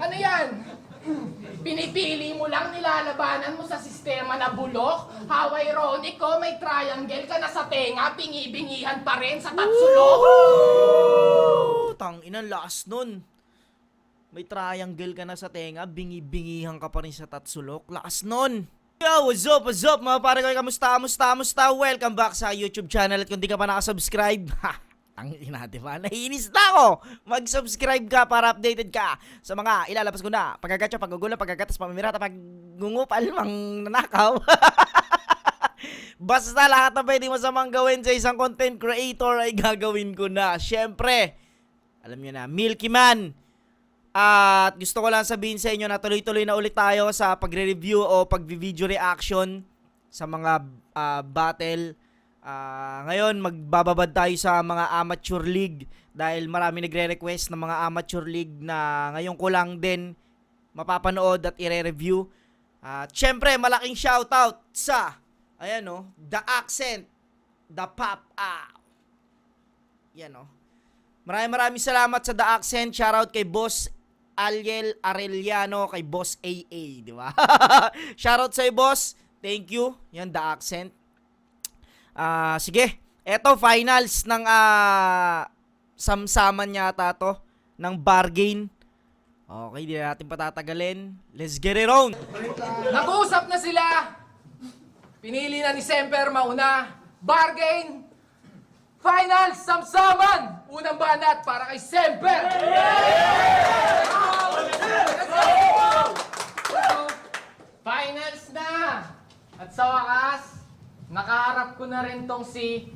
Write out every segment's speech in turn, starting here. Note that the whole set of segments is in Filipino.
Ano yan? Pinipili mo lang, nilalabanan mo sa sistema na bulok? How ironic ko, may triangle ka na sa tenga, bingi-bingihan pa rin sa tatsulok. Tang-ina, lakas nun. May triangle ka na sa tenga, bingi-bingihan ka pa rin sa tatsulok. Lakas nun. Yo, what's up mga pare ko? Kamusta? Welcome back sa YouTube channel. At kung di ka pa nakasubscribe, tangina, diba? Naiinis na ako! Mag-subscribe ka para updated ka sa mga ilalabas ko na pagkagatsa, paggugulo, pagkagatas, pamimirata, paggungupal, mang nanakaw. Basta lahat na pwede masamang gawin sa isang content creator ay gagawin ko na. Syempre, alam nyo na, Milky Man. At gusto ko lang sabihin sa inyo na tuloy-tuloy na ulit tayo sa pagre-review o pag-video reaction sa mga battle. Ngayon, magbababad tayo sa mga amateur league dahil marami nagre-request ng mga amateur league na ngayon ko lang din mapapanood at ire-review. Syempre, malaking shoutout sa, ayan o, The Accent, The Pop Out. Yan o. Maraming salamat sa The Accent. Shoutout kay Boss Aliel Arellano, kay Boss AA, di ba? Shoutout sa'yo, boss. Thank you. Yan, The Accent. Sige. Eto, finals ng samsaman yata to ng bargain. Okay, di na natin patatagalin. Let's get it on. Nag-uusap na sila. Pinili na ni Semper mauna. Bargain. Finals, samsaman. Unang banat para kay Semper. Finals na. At sa wakas, nakaharap ko na rin tong si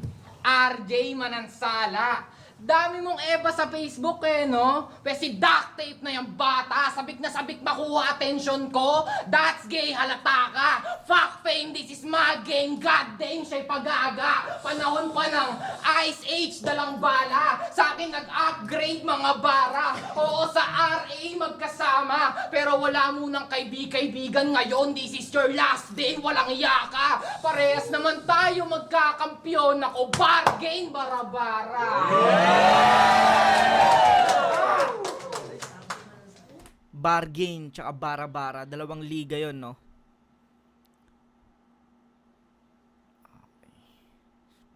RJ Manansala. Dami mong eba sa Facebook no? Pero si duct tape na yung bata, sabik na sabik makuha attention ko. That's gay, halata ka. Fuck fame, this is my game. God damn, siya'y pag-aga. Panahon pa ng Ice Age, dalang bala. Sa akin nag-upgrade mga bara. Oo, sa RA magkasama. Pero wala munang kaibigan ngayon. This is your last day, walang yaka. Parehas naman tayo magkakampyon. Ako, bargain, bara-bara. Bargain tsaka bara-bara, dalawang liga yon, no?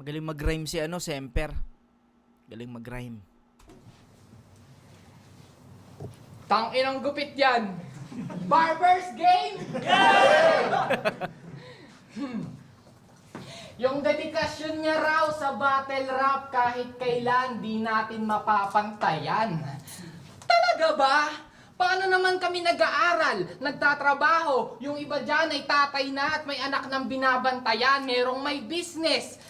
Magaling mag-rhyme si Semper. Galing mag-rhyme. Tangin ang gupit yan. Barber's game. Yung dedikasyon niya raw sa battle rap kahit kailan di natin mapapantayan. Talaga ba? Paano naman kami nag-aaral, nagtatrabaho, yung iba dyan ay tatay na at may anak ng binabantayan, merong may business,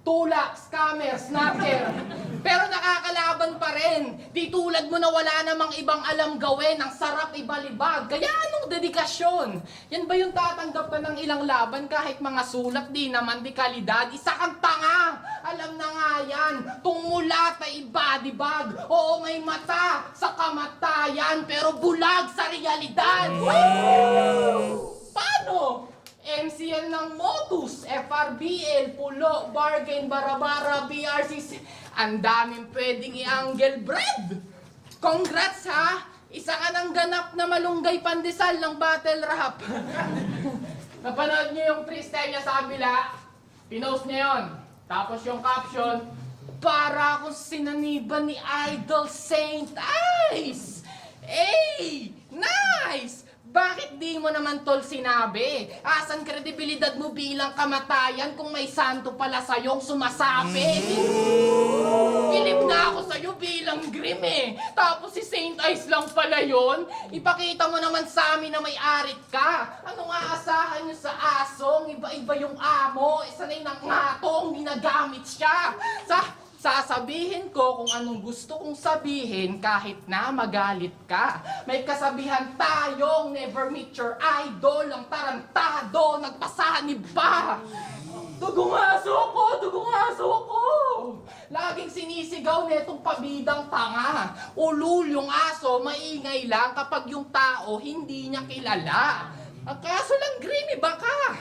tulak, scammer, snatcher. Pero nakakalaban pa rin. Di tulad mo na wala namang ibang alam gawin. Ang sarap ibalibag. Kaya anong dedikasyon? Yan ba yung tatanggap ka ng ilang laban kahit mga sulat di naman di kalidad? Isa kang tanga. Alam na nga yan. Tumulat ay ibadibag. Oo, may mata sa kamatayan pero bulag sa realidad. Paano? MCL ng Motus, FRBL, Pulo, Bargain, Barabara, BRC. Ang daming pwedeng i-angle bread. Congrats ha! Isa ka ng ganap na malunggay pandesal ng battle rap. Napanood niyo yung freestyle niya sa kabila? Pinost niya yun. Tapos yung caption, para akong sinaniban ni Idol Saint Ice. Hey! Nice! Bakit di mo naman tol sinabi? Asan kredibilidad mo bilang kamatayan kung may santo pala sa'yong sumasabi? Bilib na ako sa'yo bilang grim Tapos si Saint Ice lang pala yon. Ipakita mo naman sa amin na may arit ka. Anong aasahan nyo sa asong? Iba-iba yung amo. Sanay ng ngatong, ginagamit siya. Sasabihin ko kung anong gusto kong sabihin kahit na magalit ka. May kasabihan tayong never meet your idol. Ang tarantado, nagpasanib pa. Dugungaso ko! Laging sinisigaw netong pabidang tanga. Ulul yung aso, maingay lang kapag yung tao hindi niya kilala. Ang kaso lang, green, iba ka.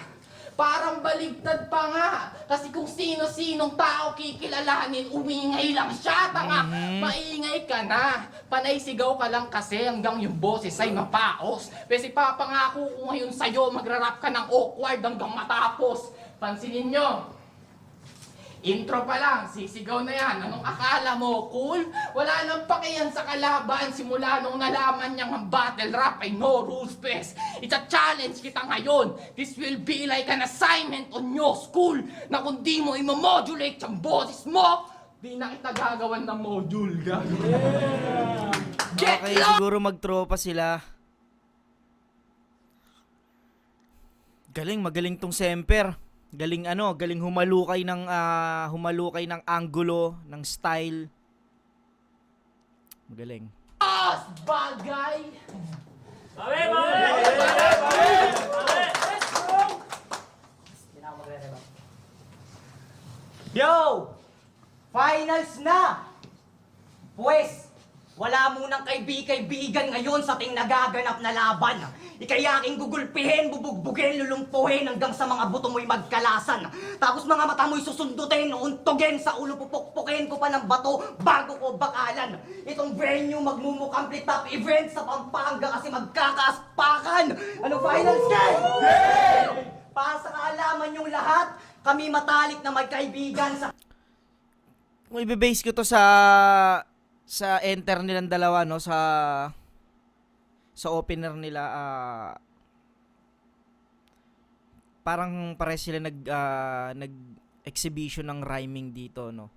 Parang baligtad pa nga. Kasi kung sino-sinong tao kikilalanin, umingay lang siya. Tanga, maingay ka na. Panay sigaw ka lang kasi hanggang yung boses ay mapaos. Kasi papangako ko ngayon sa'yo, magrarap ka ng awkward hanggang matapos. Pansinin nyo. Intro pa lang, sisigaw na yan. Anong akala mo, cool? Wala nang pakiyan sa kalaban simula nung nalaman niyang ang battle rap ay no rules best. It's a challenge kita ngayon. This will be like an assignment on your school na kung di mo imamodulate yung boses mo, di na kita gagawan ng module. Get Okay, lost! siguro magtropa sila. Magaling tong Semper. Galing humalukay ng angulo, ng style. Magaling. Bagay! Yo! Finals na! Pwes, wala munang kaibigan ngayon sa ating nagaganap na laban. Ikaya aking gugulpihin, bubugbugin, lulumpuhin hanggang sa mga buto mo'y magkalasan. Tapos mga mata mo'y susundutin, untugin sa ulo, pupukpukin ko pa ng bato bago ko bakalan. Itong venue magmumukhang top event sa Pampanga kasi magkakaaspakan. Ano finals game? Para sa kaalaman yung lahat, kami matalik na magkaibigan sa... Kung i-base ko to sa enter nilang dalawa, no, sa opener nila, parang pare sila nag-exhibition ng rhyming dito, no.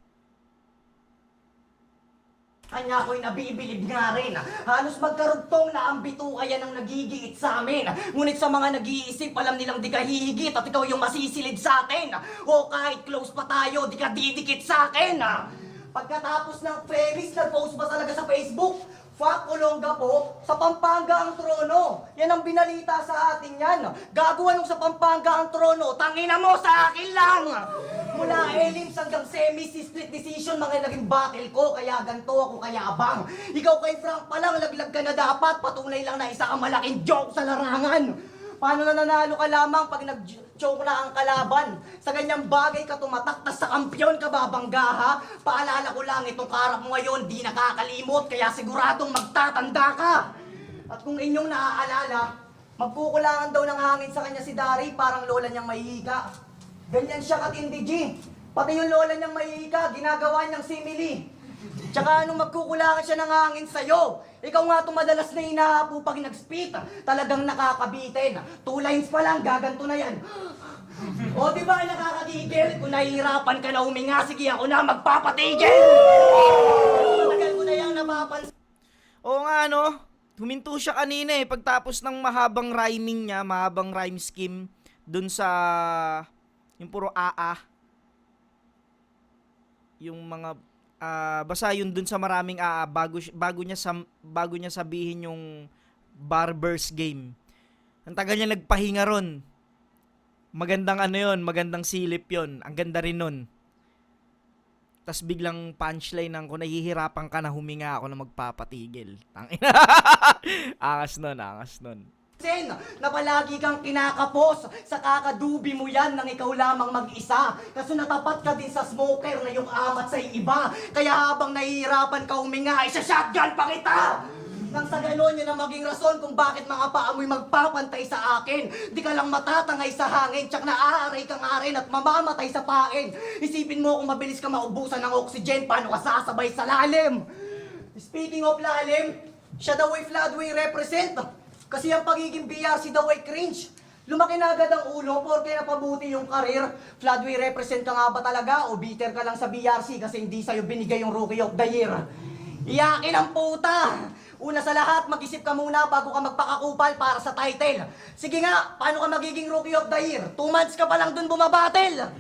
Kanya ako'y nabibilib nga rin. Halos magkarugtong na ang bituka yan ang nagigiit sa amin. Ngunit sa mga nag-iisip, alam nilang di ka hihigit at ikaw yung masisilid sa atin. O kahit close pa tayo, di ka didikit sa akin. Pagkatapos ng premise, nag-post ba talaga sa Facebook? Fuck Olonga po, sa Pampanga ang trono. Yan ang binalita sa atin yan. Gagawa nung sa Pampanga ang trono, tangina mo sa akin lang. Mula elims hanggang semis, split decision, mga naging battle ko. Kaya ganto ako kayabang. Ikaw kay Frank pa lang, laglag ka na dapat. Patunay lang na isa kang malaking joke sa larangan. Paano na nanalo ka lamang pag nag-choke na ang kalaban? Sa ganyang bagay ka tumatak, tas sa kampiyon ka babangga ha? Paalala ko lang, itong karap mo ngayon di nakakalimot, kaya siguradong magtatanda ka. At kung inyong naaalala, magkukulangan daw ng hangin sa kanya si Dari, parang lola niyang mahihiga. Ganyan siya katindi, G. Pati yung lola niyang mahihiga, ginagawa niyang simili. Tsaka anong magkukulangan siya ng hangin sa'yo? Ikaw nga itong madalas na hinahapo pag nag-spit. Talagang nakakabitin. 2 lines pa lang, gaganto na yan. O di ba nakakagigil? Kung nahihirapan ka na huminga, sige ako na magpapatigil! Tagal ko na yung napapansin. Oo nga, no? Huminto siya kanina pagtapos ng mahabang rhyming niya, mahabang rhyme scheme dun sa yung puro aa. Yung mga basta yun dun sa maraming bago niya sabihin yung Barbers game. Ang tagal niya nagpahinga ron. Magandang magandang silip yon. Ang ganda rin nun. Tas biglang punchline ng kung nahihirapan ka na huminga ako na magpapatigil. Tangina. Angas nun. Na palagi kang kinakapos sa kakadubi mo yan nang ikaw lamang mag-isa. Kaso natapat ka din sa smoker na yung amat sa iba. Kaya habang nahihirapan ka huminga, isa-shotgun pa kita! Nang sa ganon yun ang maging rason kung bakit mga paa mo'y magpapantay sa akin. Di ka lang matatangay sa hangin, tsak na aaray kang arin at mamamatay sa pain. Isipin mo kung mabilis ka maubusan ng oxygen, paano ka sasabay sa lalim? Speaking of lalim, siya daw ay Floodway represent. Kasi ang pagiging BRC daw ay cringe. Lumaki na agad ang ulo porque napabuti yung karir. Floodway represent ka nga ba talaga o bitter ka lang sa BRC kasi hindi sa'yo binigay yung Rookie of the Year? Iyakin ang puta! Una sa lahat, mag-isip ka muna bago ka magpakakupal para sa title. Sige nga, paano ka magiging Rookie of the Year? 2 months ka pa lang dun bumabattle!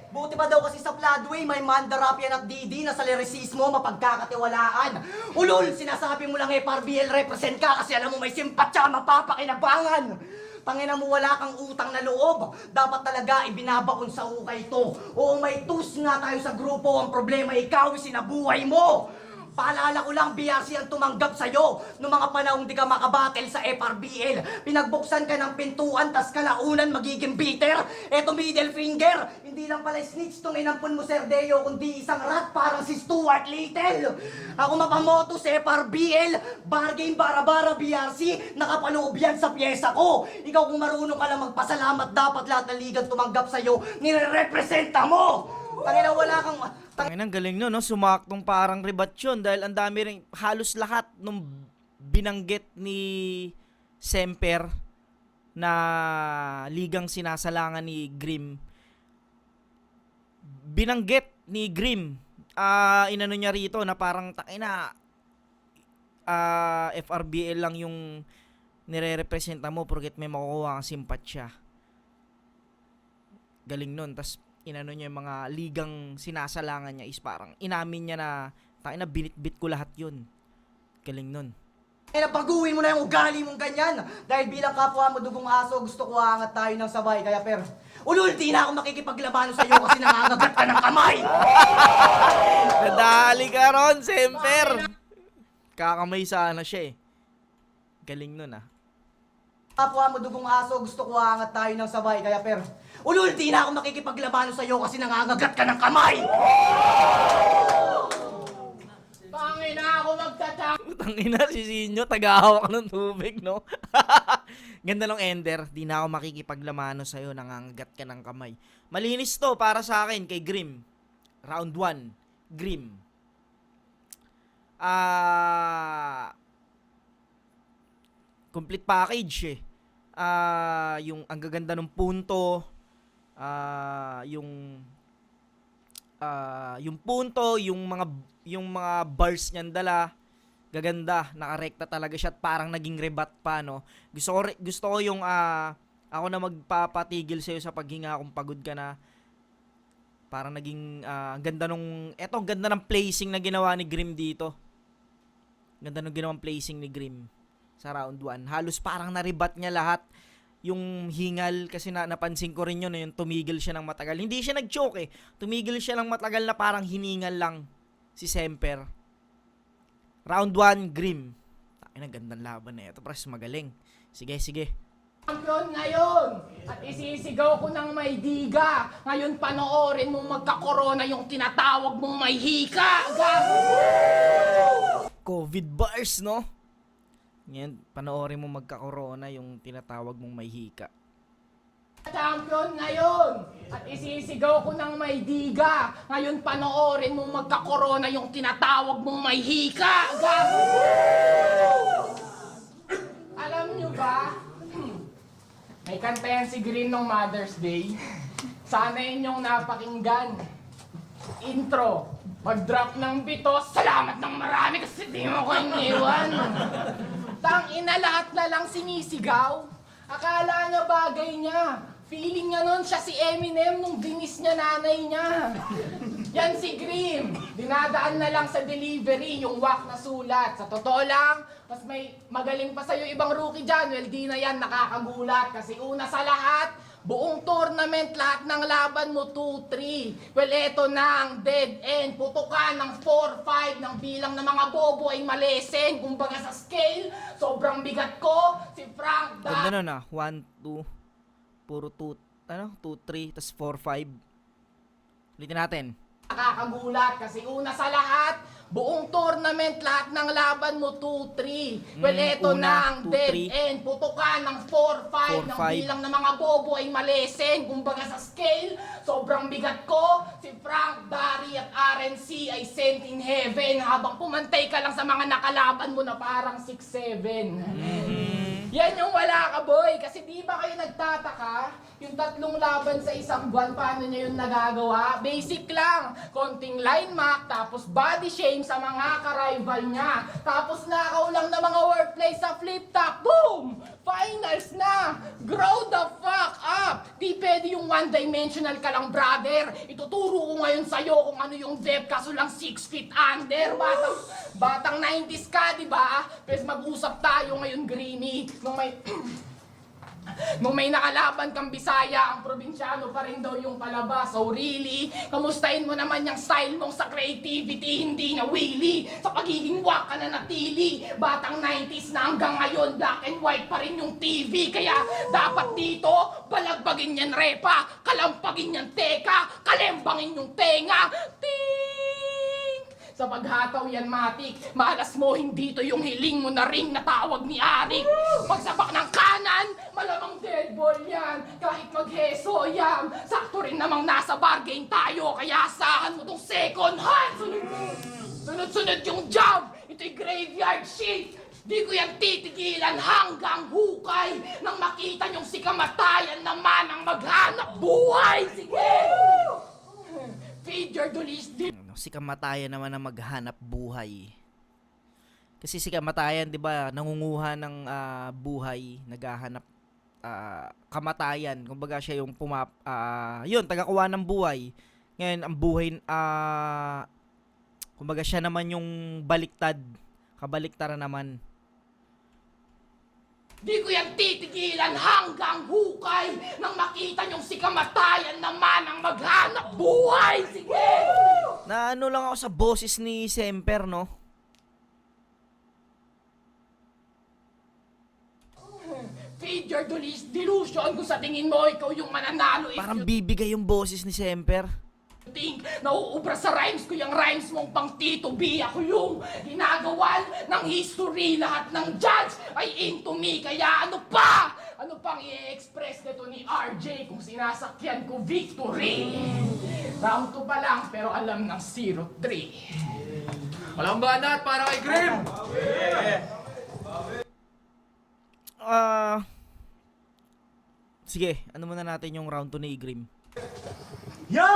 Buti pa daw kasi sa Floodway may Mandarapian at Didi na sa lyricismo mapagkakatiwalaan. Ulol, sinasabi mo lang FRBL represent ka kasi alam mo may simpatya mapapakinabangan. Tangina mo wala kang utang na loob. Dapat talaga ibinabaon sa ukay to. Oo may tus nga tayo sa grupo, ang problema ikaw sinabuhay mo. Paalala ko lang, BRC ang tumanggap sa'yo nung mga panahong di ka makabattle sa FRBL. Pinagbuksan ka ng pintuan, tas kalaunan magiging bitter. Eto middle finger, hindi lang pala snitch tong inampun mo, Sir Deo, kundi isang rat parang si Stuart Little. Ako mapamoto sa FRBL, bargain bara-bara BRC, nakapaloob yan sa pyesa ko. Ikaw kung marunong ka lang magpasalamat, dapat lahat ng ligang tumanggap sa'yo, nire-representa mo. Tangina, wala kang... Ang galing no, no? Sumaktong parang rebat yun dahil ang dami rin, halos lahat nung binanggit ni Semper na ligang sinasalangan ni Grim. Binanggit ni Grim, inano niya rito na parang takina, FRBL lang yung nire-representa mo porket may makukuha kang simpatsya. Galing nun, tas inano niya yung mga ligang sinasalangan niya is parang inamin niya na takina binitbit ko lahat yun. Galing nun. Napaguhin mo na yung ugali mong ganyan. Dahil bilang kapwa mo dugong aso, gusto ko aangat tayo ng sabay. Kaya ulul, di na ako makikipaglaban sa'yo kasi nangangagat ka ng kamay. Nadali ka ron, Semper. Kakamay sana siya eh. Galing nun Kapwa mo dugong aso, gusto ko aangat tayo ng sabay. Kaya ulul, di na ako makikipaglaban sa'yo kasi nangangagat ka ng kamay. Pangina ako magtatang. Tangina si Sinyo, tagahawak ng tubig, no? Ganda ng ender, di na ako makikipaglamano sa'yo, nangangagat ka ng kamay. Malinis to para sa akin kay Grim. Round 1, Grim. Complete package eh. Yung ang gaganda ng punto, yung punto, yung mga bars niyan dala, gaganda, nakarekta talaga siya at parang naging rebat pa, no. Gusto ko yung ako na magpapatigil sa iyo sa paghinga kung pagod ka na. Parang naging ganda ganda ng placing na ginawa ni Grim dito. Ganda ng ginawang placing ni Grim sa round 1. Halos parang na-rebat niya lahat. Yung hingal, kasi napansin ko rin yun, yung tumigil siya ng matagal. Hindi siya nag-choke eh. Tumigil siya ng matagal na parang hiningal lang si Semper. Round 1, Grim. Ay, gandang laban na ito. Pres, magaling. Sige. Champion ngayon! At isisigaw ko ng may diga. Ngayon panoorin mo magka-corona yung tinatawag mong may hika. Gago! COVID bars, no? Ngayon, panoorin mo magka-corona yung tinatawag mong may hika. Champion ngayon! At isisigaw ko ng may diga. Ngayon panoorin mo magka-corona yung tinatawag mong may hika. Gago! Alam nyo ba? May kanta yan si Green nung Mother's Day. Sana inyong napakinggan. Intro. Pag-drop ng bito, salamat ng marami kasi di mo ko iniwan. Tangina, lahat na lang sinisigaw. Akala niya bagay niya. Feeling niya nun siya si Eminem nung dinis niya nanay niya. Yan si Grim. Dinadaan na lang sa delivery yung wak na sulat. Sa totoo lang, mas may magaling pa sa'yo ibang rookie dyan. Well, di na yan nakakagulat. Kasi una sa lahat, buong tournament, lahat ng laban mo 2-3. Well, eto na ang dead end. Putukan ng 4-5 ng bilang ng mga bobo ay malesen. Kumbaga sa scale, sobrang bigat ko. Si Frank Ganda nun 1, 2, puro 2, 3, tas 4, 5. Ulitin natin. Nakakagulat kasi una sa lahat, buong tournament, lahat ng laban mo 2-3. Well, eto Una, na ang 2, dead 3. end. Putukan ng 4-5 ng 4-5. bilang ng mga bobo ay malesen. Kumbaga sa scale, sobrang bigat ko. Si Frank, Dari at RNC ay sent in heaven habang pumantay ka lang sa mga nakalaban mo na parang 6-7. Yan yung wala ka, boy. Kasi di ba kayo nagtataka? Yung 3 laban sa isang buwan, paano niya yun nagagawa? Basic lang. Konting line mark, tapos body shame sa mga ka-rival niya. Tapos nakaw lang na mga wordplay sa flip-top. Boom! Finals na! Grow the fuck up! Di pwede yung one-dimensional ka lang, brother. Ituturo ko ngayon sa'yo kung ano yung depth, kaso lang 6 feet under. Batang 90s ka, di ba? Pwes mag-usap tayo ngayon, Greeny. Nung may... Nung may nakalaban kang Bisaya, ang probinsyano pa rin daw yung palabas. So really, kamustahin mo naman yung style mong sa creativity, hindi na willy. Sa pagiging wak ka na natili. Batang 90s na hanggang ngayon, black and white pa rin yung TV. Kaya dapat dito, balagbagin yan repa, kalampagin yan teka, kalembangin yung tenga. Ting! Sa paghataw yan matik, malas mo hindi to yung hiling mo na ring na tawag ni Arik. Pagsabak ng kanan, malamang dead ball yan. Kahit magheso yan, sakto rin namang nasa bargain tayo. Kaya asahan mo tong second hand. Sunod-sunod yung job. Ito'y graveyard shift. Di ko yan titigilan hanggang hukay. Nang makita niyong si kamatayan naman ang maghanap buhay. Sige! Feed your dulis. Si kamatayan naman na maghanap buhay. Kasi si kamatayan, 'di ba, nangunguha ng buhay, naghahanap kamatayan. Kumbaga siya yung yun, tagakuha ng buhay. Ngayon ang buhay kumbaga siya naman yung baliktad, kabaliktaran naman. Di ko yan titigilan hanggang hukay. Nang makita niyong si kamatayan naman ang maghanap buhay. Sige! Na ano lang ako sa boses ni Semper, no? Feed your delusion kung sa tingin mo ikaw yung mananalo. If Parang you bibigay yung boses ni Semper. think nauubra sa rhymes ko yung rhymes mong pang Tito B. Ako yung ginagawan ng history. Lahat ng judge ay into me. Kaya ano pa? Ano pang i-express nito ni RJ kung sinasakyan ko victory? Round 2 pa lang pero alam ng 0-3. Walang banat para kay Grim! Sige, ano muna natin yung round 2 ni Grim. Yo!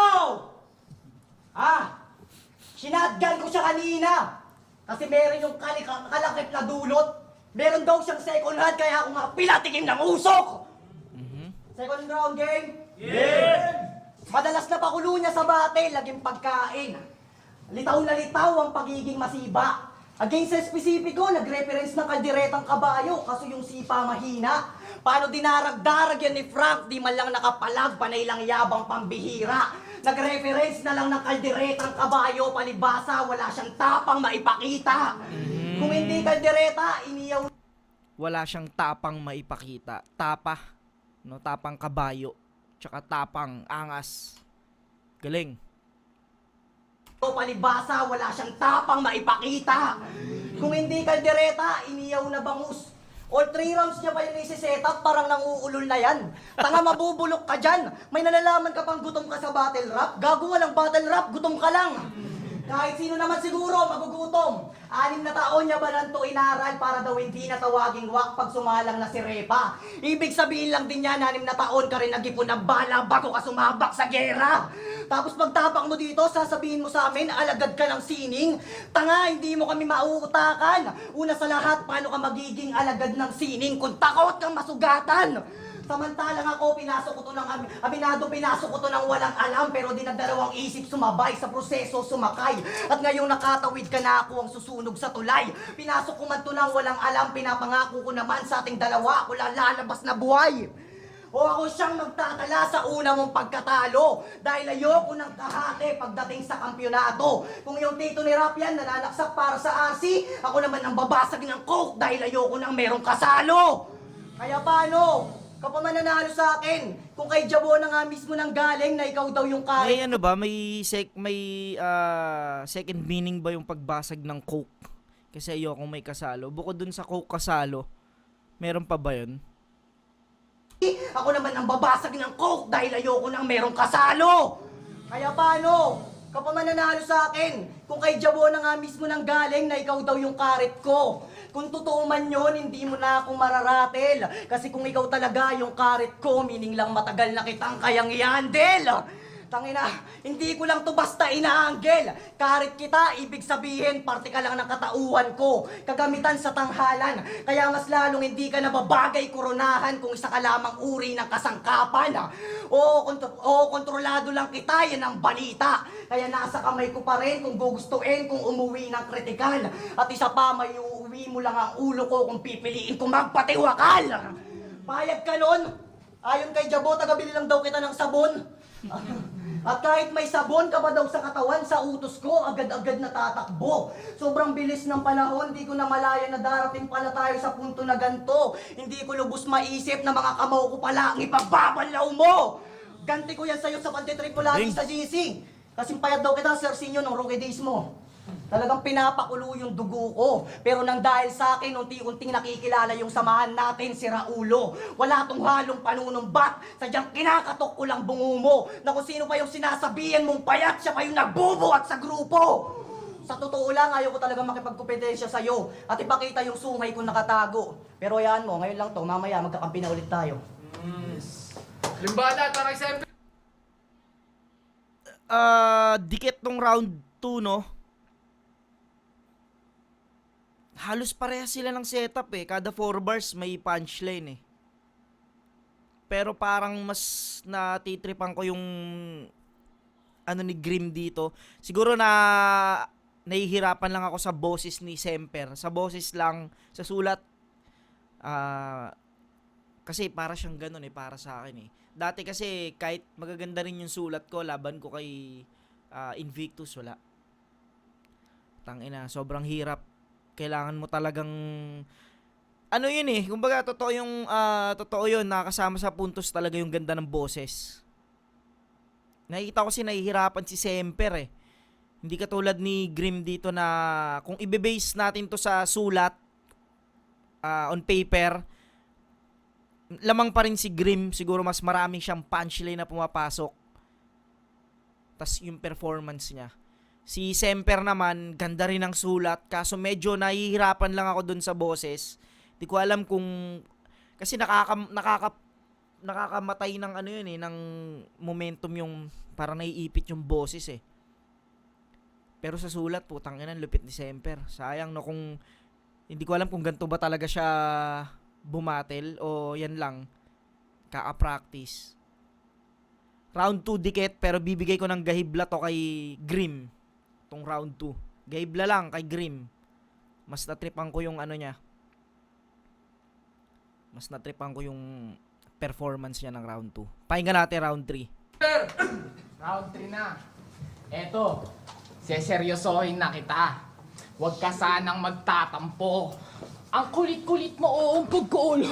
Sinadgan ko siya kanina. Kasi meron yung kalakip na dulot. Meron daw siyang second hand, kaya ako nga pilatikim ng usok! Second round game? Madalas na pakulo niya sa bate, laging pagkain. Litaw na litaw ang pagiging masiba. Against sa espesipiko, nag-reference ng kalderetang kabayo, kaso yung sipa mahina. Paano dinarag-darag yan ni Frank, di man lang nakapalag, panay lang yabang pambihira. Nag-reference na lang ng kalderetang kabayo, palibasa, wala siyang tapang maipakita. Kung hindi kaldereta, iniyaw Wala siyang tapang maipakita. Tapa, no? Tapang kabayo, tsaka tapang angas. Galing. palibasa, wala siyang tapang maipakita. Kung hindi kaldereta, iniyaw na bangus. All 3 rounds niya pa yung isi-set up, parang nanguulol na yan. Tanga, mabubulok ka dyan. May nalalaman ka pang gutom ka sa battle rap? Gago, walang battle rap, gutom ka lang. Kahit sino naman siguro, magugutom. 6 na taon niya ba nanto inaral para daw hindi natawaging wak pag sumalang na si Repa? Ibig sabihin lang din niya, 6 na taon ka rin nag-ipon ng bala bago ka sumabak sa gera. Tapos pagtabak mo dito, sasabihin mo sa amin, alagad ka ng sining. Tanga, hindi mo kami mauutakan. Una sa lahat, paano ka magiging alagad ng sining kung takot kang masugatan? Samantalang ako, pinasok ko to ng pinasok ko to ng walang alam, pero dinadalawang isip sumabay sa proseso sumakay. At ngayong nakatawid ka na, ako ang susunog sa tulay. Pinasok ko man to ng walang alam, pinapangako ko naman sa ating dalawa, ako lalabas na buhay. O ako siyang magtatala sa una mong pagkatalo dahil ayoko ng kahate pagdating sa kampyonato. Kung yung tito ni Rap yan nananaksak para sa RC, ako naman ang babasag ng coke dahil ayoko ng merong kasalo. Kaya paano? Kapag mananalo sa akin, kung kay Jabo na nga mismo nang galing na ikaw daw yung kaya. May ano ba? May second meaning ba yung pagbasag ng coke? Kasi ayoko may kasalo. Bukod dun sa coke kasalo, meron pa ba yun? Ako naman ang babasag ng coke dahil ayoko nang merong kasalo. Kaya paano? Kapag mananalo sa akin, kung kay Jabo na nga mismo nang galing na ikaw daw yung karet ko. Kung totoo man yun, hindi mo na ako mararatel. Kasi kung ikaw talaga yung karet ko, meaning lang matagal na kitang kayang i-handle. Tangina, hindi ko lang to basta inaanggel. Karet kita, ibig sabihin, parte ka lang ng katauhan ko. Kagamitan sa tanghalan. Kaya mas lalong hindi ka nababagay koronahan kung isa ka lamang uri ng kasangkapan. Kontrolado lang kita, yan ang balita. Kaya nasa kamay ko pa rin kung gugustuin kung umuwi ng kritikal. At isa pa, may uuwi mo lang ang ulo ko kung pipiliin kong magpatiwakal. Payag ka nun? Ayon kay Jabo, tagabili lang daw kita ng sabon. At kahit may sabon ka ba daw sa katawan, sa utos ko, agad-agad natatakbo. Sobrang bilis ng panahon, di ko na malaya na darating pala tayo sa punto na ganito. Hindi ko lubos maisip na mga kamao ko pala ang ipagbabanlaw mo. Ganti ko yan sa'yo sa pagtitrip ko lagi Ding. sa GC. Kasing payat daw kita, Sir Sinyo, ng rookie days mo. Talagang pinapakulo yung dugo ko. Pero nang dahil sa akin, unti-unting nakikilala yung samahan natin, si Raulo. Wala tong halong panunumbat. Sadyang kinakatok ko lang bungo mo. Na kung sino pa yung sinasabihan mong payat, siya pa yung nagbubuhat sa grupo. Sa totoo lang, ayaw ko talaga makipagkompetensya sa'yo. At ipakita yung sungay kong nakatago. Pero hayaan mo, ngayon lang to, mamaya magkakampi na ulit tayo. Limbada, tara exemple. Dikit tong round 2, no? Halos parehas sila ng setup eh. Kada 4 bars may punchline eh. Pero parang mas natitripan ko yung ano ni Grim dito. Siguro na nahihirapan lang ako sa boses ni Semper. Sa boses lang, sa sulat. Kasi para siyang ganun eh, para sa akin eh. Dati kasi kahit magaganda rin yung sulat ko, laban ko kay Invictus, wala. Tangina, sobrang hirap. Kailangan mo talagang ano yun eh, kumbaga totoo yun, nakakasama sa puntos talaga yung ganda ng boses. Nakikita ko kasi nahihirapan si Semper eh. Hindi katulad ni Grim dito na kung ibe-base natin to sa sulat on paper, lamang pa rin si Grim, siguro mas marami siyang punchline na pumapasok. Tas yung performance niya. Si Semper naman, ganda rin ang sulat, kaso medyo nahihirapan lang ako dun sa boses. Di ko alam kung kasi nakakamatay ng ano yun eh, ng momentum yung parang naiipit yung boses eh. Pero sa sulat, putang ina, lupit ni Semper. Sayang no kung hindi ko alam kung ganito ba talaga siya bumatel o yan lang kaka-practice. Round 2 dikit pero bibigay ko ng gahibla to kay Grim. Tong round 2. Gahibla lang kay Grim. Mas natripan ko yung ano niya. Mas natripan ko yung performance niya ng round 2. Pakinggan natin round 3. Round 3 na. Eto, seseryosohin na kita. Huwag ka sanang magtatampo. Ang kulit-kulit mo, uumpog ko ulo.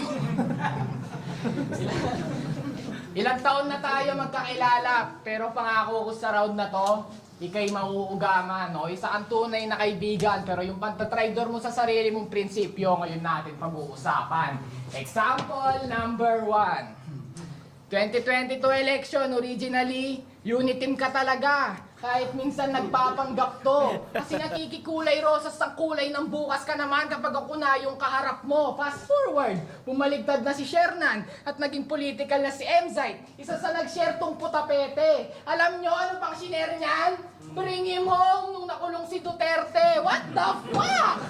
Ilang taon na tayo magkakilala, pero pangako ko sa round na to, ikay mauugaman, no? Isa ang tunay na kaibigan, pero yung pantatraidor mo sa sarili mong prinsipyo, ngayon natin pag-uusapan. Example number 1. 2022 election, originally, unity team ka talaga. Kahit minsan nagpapanggap to. Kasi nakikikulay rosas ang kulay ng bukas ka naman kapag ako na yung kaharap mo. Fast forward, bumaligtad na si Shernan at naging political na si Emzite. Isa sa nag-share tong putapete. Alam nyo ano pang sinare niyan? Bring him home nung nakulong si Duterte. What the fuck?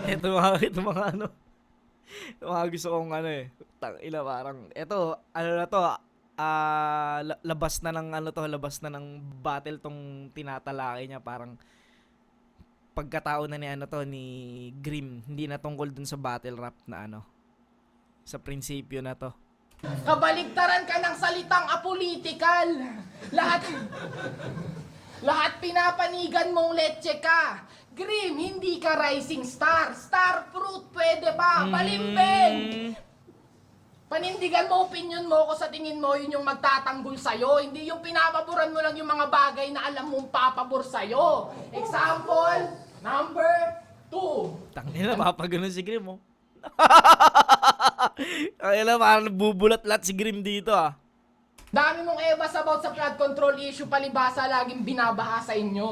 Ito mga ano. Mga gusto kong ano eh. Tangina parang ito ano na to, labas na ng battle tong tinatalaki niya, parang pagkatao na ni ano to ni Grim, hindi na tungkol dun sa battle rap na ano, sa prinsipyo na to. Kabaligtaran ka ng salitang apolitical. Lahat pinapanigan mong leche ka. Grim, hindi ka rising star. Star fruit, pwede ba? Balimbing! Panindigan mo, opinion mo ko sa tingin mo, yun yung magtatanggol sa'yo. Hindi yung pinapaboran mo lang yung mga bagay na alam mong papabor sa'yo. Example, number 2. Tangina, mapagano si Grim oh. Tangina, parang bubulat lahat si Grim dito ah. Dami mong ebas about sa flood control issue, palibasa laging binabaha sa inyo.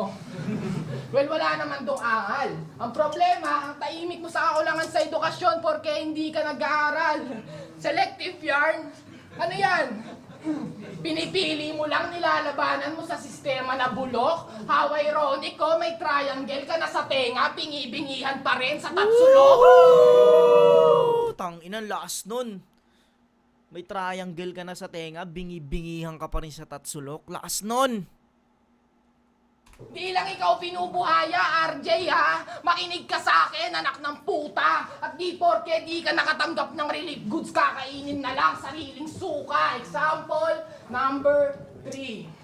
Well, wala naman tong angal. Ang problema, ang tahimik mo sa kakulangan sa edukasyon porke hindi ka nag-aaral. Selective yarn? Ano yan? Pinipili mo lang, nilalabanan mo sa sistema na bulok. How ironic ko, may triangle ka na sa tenga, bingi-bingihan pa rin sa tatsulok. Tangina, lakas nun. May triangle ka na sa tenga, bingi-bingihan ka pa rin sa tatsulok. Lakas nun. Di lang ikaw pinubuhaya, RJ ha. Makinig ka sa akin, anak ng puta. At di porke di ka nakatanggap ng relief goods, kakainin na lang sariling suka. Example, number 3.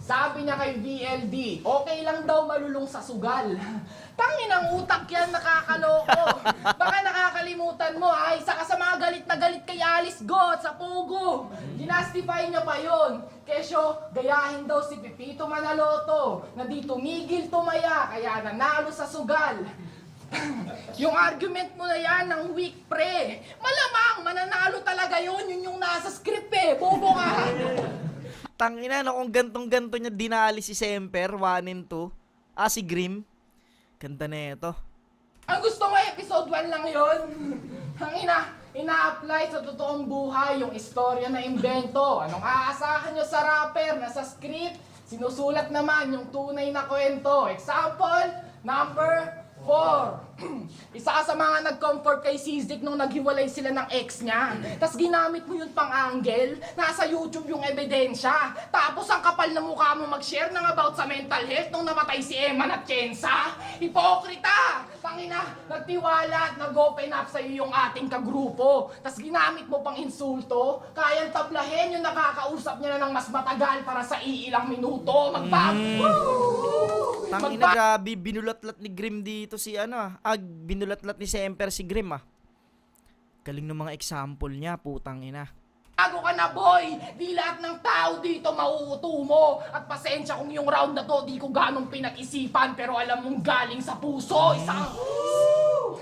Sabi niya kay VLD, okay lang daw malulong sa sugal. Tangin ang utak yan, nakakaloko. Baka nakakalimutan mo ha, isa ka sa mga galit na galit kay Alice Goat sa Pugo. Ginastify niya pa yon. Kesyo, gayahin daw si Pipito Manaloto na di tumigil tumaya kaya nanalo sa sugal. Yung argument mo na yan ng weak pre, malamang mananalo talaga yun yung nasa script eh, bobo ka. Tangina no, kung gantong-ganto niya dinali si Semper, 1 and 2. Si Grim. Ganda na ito. Ang gusto mo, episode 1 lang yon. Ang ina-apply sa totoong buhay yung istorya na imbento. Anong aasahan nyo sa rapper na sa script? Sinusulat naman yung tunay na kwento. Example, number 4. Isa ka sa mga nag-comfort kay Sizik nung naghiwalay sila ng ex niya. Tapos ginamit mo yun pang angle. Nasa YouTube yung ebidensya. Tapos ang kapal na mukha mo mag-share ng about sa mental health nung namatay si Eman at Chensa. Hipokrita! Tangina, nagtiwala at nag-open up sa'yo yung ating kagrupo. Tapos ginamit mo pang insulto. Kayang tablahin yung nakakausap niya na ng mas matagal para sa iilang minuto. Tangina, grabe, binulatlat ni Grim dito si binulatlat ni Semper si Grim Galing ng mga example niya, putang ina. Bago ka na boy, di lahat ng tao dito mauuto mo. At pasensya kung yung round na to di ko ganong pinag-isipan, pero alam mong galing sa puso.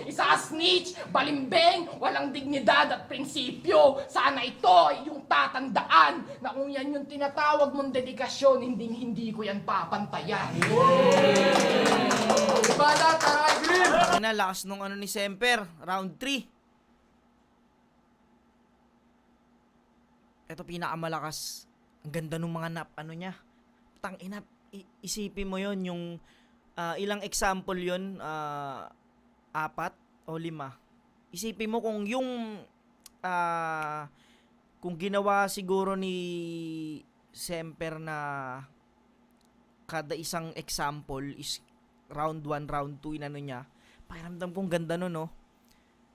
Isa snitch, balimbeng, walang dignidad at prinsipyo. Sana ito ay yung tatandaan na kung yan yung tinatawag mong dedikasyon, hindi ko yan papantayan. Bala, tara, Grim! Tangina, lakas nung ni Semper, round 3. Ito pinakamalakas. Ang ganda nung mga niya. Tangina, isipin mo yon yung ilang example yon, 4 o 5. Isipin mo kung yung kung ginawa siguro ni Semper na kada isang example is round 1, round 2 inano niya. Pakiramdam kong ganda nun, no?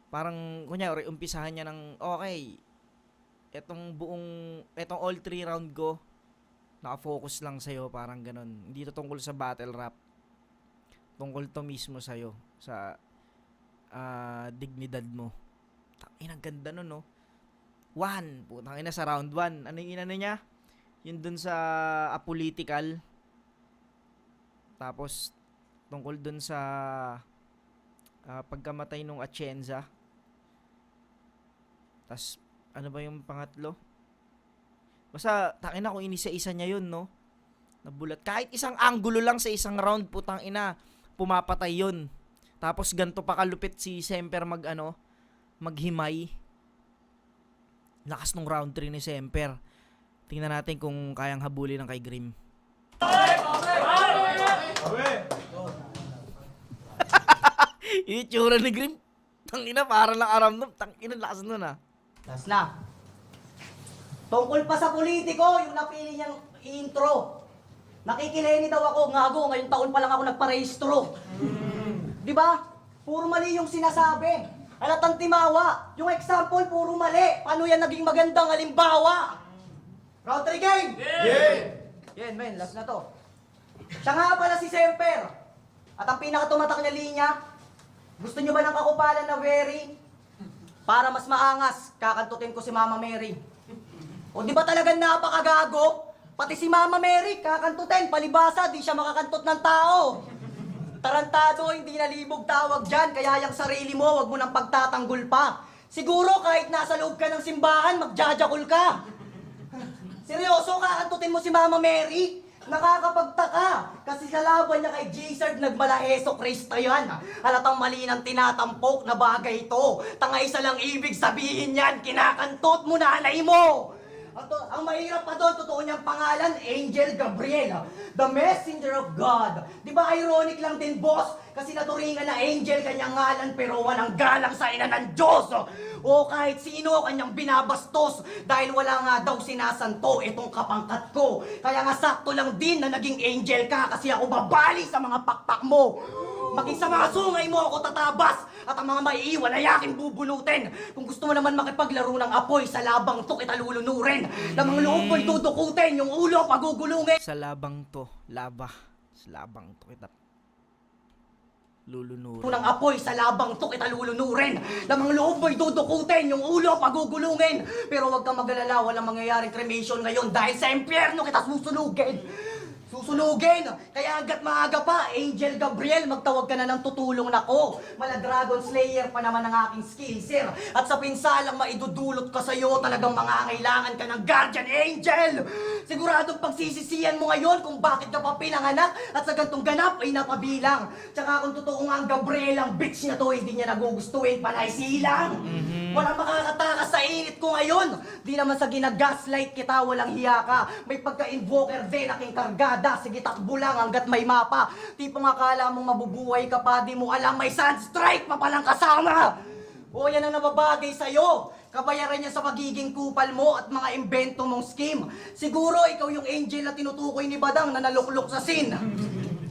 Parang kunyari umpisahan niya ng okay, etong all 3 round ko naka-focus lang sa'yo, parang ganun. Hindi to tungkol sa battle rap. Tungkol to mismo sa'yo, sa dignidad mo. Tangina, ganda nun, no? 1, putang ina sa round 1. Ano yung inano niya? Yun dun sa apolitical. Tapos, tungkol dun sa pagkamatay nung Atienza. Tas ano ba yung pangatlo? Basta, tangina kung inisa-isa niya yun, no? Nabulat. Kahit isang angulo lang sa isang round, putang ina, pumapatay yun. Tapos, ganto pa kalupit si Semper maghimay. Lakas nung round 3 ni Semper. Tingnan natin kung kayang habulin ng kay Grim. Yung itsura ni Grim, tangina, parang lang aram nun. Tangina, lakas nun, Last na. Tungkol pa sa politiko, yung napili niyang intro. Nakikileni daw ako, ngago, ngayong taon pa lang ako nagparehistro. Di ba? Puro mali yung sinasabi. Halatang timawa. Yung example, puro mali. Paano yan naging magandang halimbawa? Round 3 game! Yeah! Yan, men, last na to. Siya nga pala si Semper. At ang pinakatumatak niya linya, gusto niyo ba ng kakupalan na very? Para mas maangas, kakantutin ko si Mama Mary. O di ba talagang napakagago? Pati si Mama Mary, kakantutin, palibasa, di siya makakantot ng tao. Tarantado, hindi nalibog tawag dyan, kaya yung sarili mo, wag mo nang pagtatanggol pa. Siguro kahit nasa loob ka ng simbahan, magjajakul ka. Seryoso, kakantutin mo si Mama Mary? Nakakapagtaka, kasi sa laban niya kay Jesus nagmalaheso Kristo yan. Halatang mali ng tinatampok na bagay ito. Tanga isa lang ibig sabihin yan, kinakantot mo nanay mo. Ang mahirap pa doon, totoo niyang pangalan, Angel Gabriel, the messenger of God. Di ba ironic lang din, boss? Kasi naturingan na angel kanyang ngalan pero walang galang sa ina ng Diyos. O kahit sino kanyang binabastos dahil wala nga daw sinasanto itong kapangkat ko. Kaya nga sakto lang din na naging angel ka kasi ako babali sa mga pakpak mo. Maging sa mga sungay mo ako tatabas at ang mga maiiwan ay aking bubunutin. Kung gusto mo naman makipaglaro ng apoy sa labang to kita lulunurin. Lamang loob mo'y tutukutin, yung ulo pagugulungin. Sa labang to, laba. Sa labang to kita lulunurin. Ng apoy sa labang to kita lulunurin. Lamang loob mo'y tutukutin, yung ulo pagugulungin. Pero huwag kang mag-alala, walang mangyayaring cremation ngayon dahil sa impyerno kita susunugin. Susunugin! Kaya hanggat maaga pa, Angel Gabriel, magtawag ka na ng tutulong nako. Mala Dragon Slayer pa naman ang aking skill, sir. At sa pinsalang maidudulot ka sa'yo, talagang mangangailangan ka ng Guardian Angel! Siguradong pagsisisiyan mo ngayon kung bakit ka pa pinanganak at sa gantong ganap ay napabilang. Tsaka kung totoo nga ang Gabriel, ang bitch na to, hindi niya nagugustuhin, panay silang. Walang makakatakas sa init ko ngayon. Di naman sa ginagaslight kita, walang hiya ka. May pagka-invoker din aking kargada. Sige, takbo lang hanggat may mapa. Tipong akala mong mabubuhay ka pa, di mo alam may sunstrike pa palang kasama. O yan ang nababagay sa'yo. Kabayaran niya sa pagiging kupal mo at mga imbento mong scheme. Siguro ikaw yung angel na tinutukoy ni Badang na naluklok sa sin.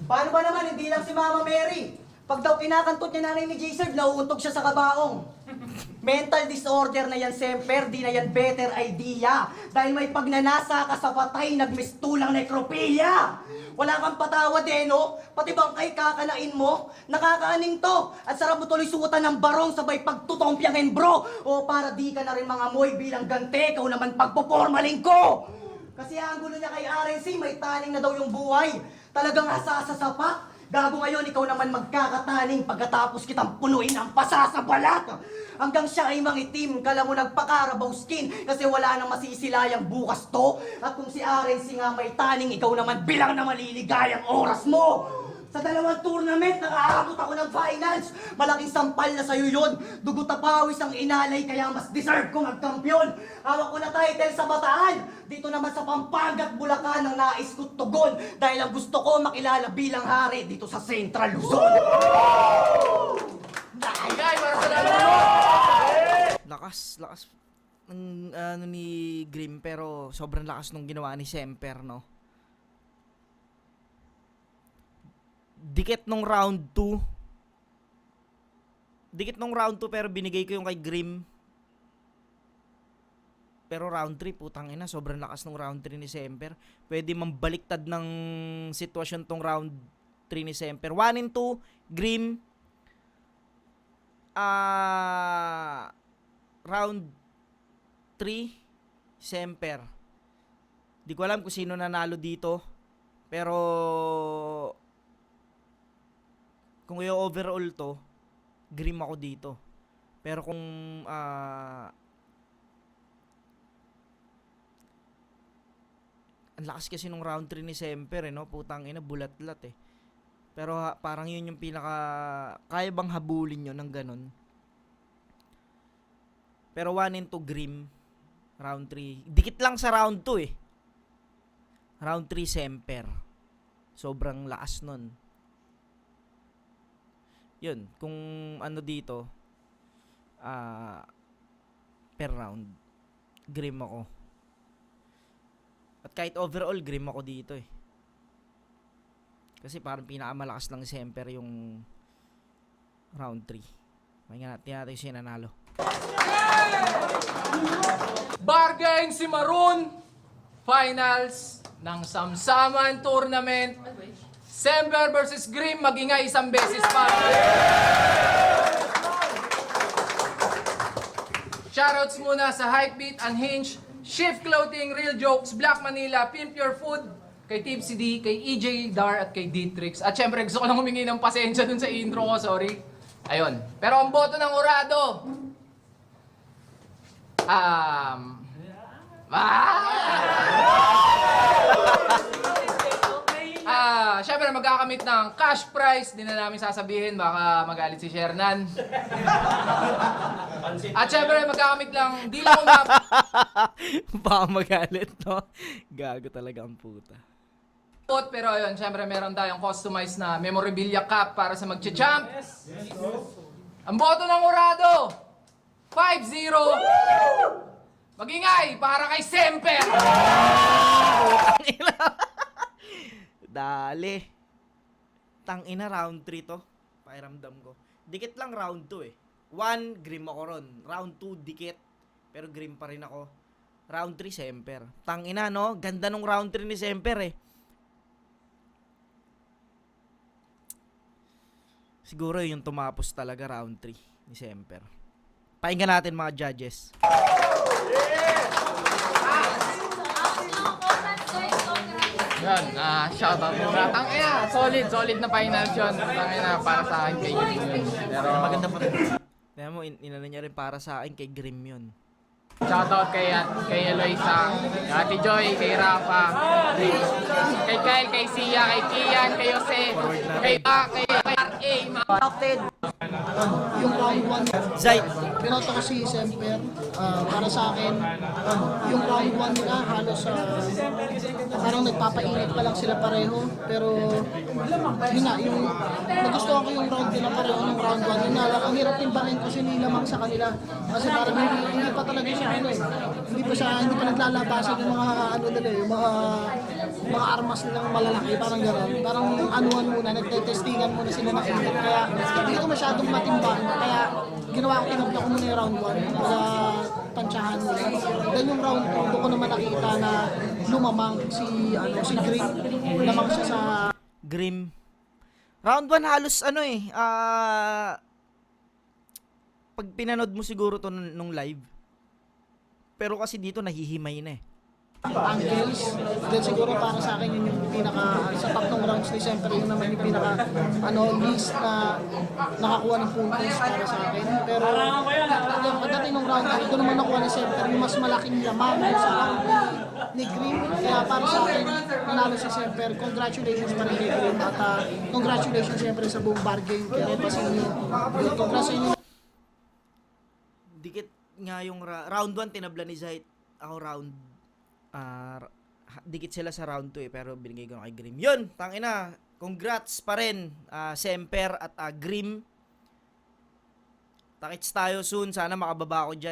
Paano ba naman, hindi lang si Mama Mary? Pag daw kinakantot niya nanay ni J-Serve, nauuntog siya sa kabaong. Mental disorder na yan, Semper, di na yan better idea. Dahil may pagnanasa ka sa patay, nagmistulang nekropilya. Wala kang patawad eh, no? Pati bang kay kakanain mo? Nakakaaning to. At sarap mo tuloy suotan ng barong sabay pagtutompyangin, bro. O para di ka na rin mga moy bilang gante, ikaw naman pagpupormaling ko. Kasi ang gulo niya kay RNC, may taning na daw yung buhay. Talagang asa sa sapat. Gago ngayon, ikaw naman magkakataning pagkatapos kitang punuin ang pasa sa balat. Hanggang siya ay mangitim, kala mo nagpakarabaw skin kasi wala nang masisilayang bukas to. At kung si RNC nga may taning, ikaw naman bilang na maliligayang oras mo. Sa dalawang tournament, nakaabot ako ng finals. Malaking sampal na sa'yo yun. Dugot na pawis ang inalay, kaya mas deserve ko magkampiyon. Hawak ko na title sa Bataan. Dito naman sa Pampanga at Bulacan ang nais ko tugon. Dahil ang gusto ko makilala bilang hari dito sa Central Luzon. Ay, para sa lahat. Lakas ng ano ni Grim, pero sobrang lakas nung ginawa ni Semper, no? Dikit nung round 2. Pero binigay ko yung kay Grim. Pero round 3, putang ina, sobrang lakas nung round 3 ni Semper. Pwede mambaliktad ng sitwasyon tong round 3 ni Semper. 1 and 2, Grim. Round 3, Semper. Di ko alam kung sino nanalo dito. Pero kung yung overall to, Grim ako dito. Pero kung ang lakas kasi nung round 3 ni Semper, no? Putang ina, bulat-lat eh. Pero parang yun yung pinaka kaya bang habulin yun ng ganun. Pero 1 and 2 Grim, round 3. Dikit lang sa round 2 eh. Round 3 Semper. Sobrang lakas nun. Yun, kung ano dito, per round, Grim ako. At kahit overall, Grim ako dito eh. Kasi parang pinakamalakas lang si Semper yung round 3. May nga natin siya nanalo. Bargain si Maroon. Finals ng Samsaman Tournament. Semper versus Grim, magingay isang beses pa. Shoutouts muna sa Hypebeat, Unhinged, Shift Clothing, Real Jokes, Black Manila, Pimp Your Food, kay Team CD, kay EJ Dar at kay D-Trix. At syempre gusto ko lang humingi ng pasensya dun sa intro ko, sorry. Ayun. Pero ang boto ng Urado, syempre magkakamit ng cash prize, di na namin sasabihin, baka magalit si Shernan. At syempre, magkakamit lang, di lang umabot. Baka magalit, no? Gago talaga ang puta. Pero ayun, syempre meron tayong customized na memorabilia cup para sa magcha-champ. Ang boto ng Urado, 5-0. Magingay para kay Semper. Dali. Tangina, round 3 to. Pakiramdam ko. Dikit lang round 2 eh. 1, grim ako ron. Round 2, dikit. Pero grim pa rin ako. Round 3, Semper. Tangina, no? Ganda nung round 3 ni Semper eh. Siguro yung tumapos talaga round 3 ni Semper. Pakinggan natin mga judges. Yan, shoutout muna. Tangina, solid na finals yun. Tangina, para sa akin kay Grim yun. Pero Maganda pa rin. Kaya mo, inano niya rin para sa akin kay Grim yun. shoutout kay Eloisa, kay Ate Joy, kay Rafa, kay Kyle, kay Sia, kay Kian, kay Jose, kay RA, mga Captain, Yung round 1, Zay, binoto ko si Semper. Para sa akin, yung round 1 nila halos parang nagpapainit pa lang sila pareho. Pero yun nga, yung nagustuhan ko yung round nila pareho nung round 1. Yun nga lang, ang hirap timbangin kasi nilamang sa kanila. Kasi parang hindi pa talaga siya ano eh. Hindi pa naglalabasan yung mga ano nila eh, yung mga armas nilang malalaki, parang gano'n. Parang anuan muna, nagtetestingan muna sila ng init. Kaya hindi ko masyadong matimbang. Kaya ginawa ko, tinabla ko muna yung round 1 para tansyahan muna. Then yung round 2, doon ko naman nakita na lumamang si Green. Lumamang siya sa Grim. Round 1 halos ano eh, pag pinanood mo siguro to nung live. Pero kasi dito nahihimay na eh. angles. Then siguro para sa akin yun yung pinaka, sa tatlong rounds ni Semper, yun naman yung pinaka least na nakakuha ng puntos para sa akin. Pero yung pagdating ng round, ito naman nakuha ni Semper yung mas malaking lamang sa round ni Green. Kaya para sa akin, nanalo si Semper. Congratulations pa rin kay Green at congratulations siyempre sa buong bar game. Kaya Repasinyo. Congrats sa inyo. Dikit nga yung round 1 tinabla ni Zait. Ako round dikit sila sa round 2 eh, pero binigay ko na kay Grim. Yun, tangina. Congrats pa rin Semper at Grim. Takits tayo soon. Sana makababa ako dyan.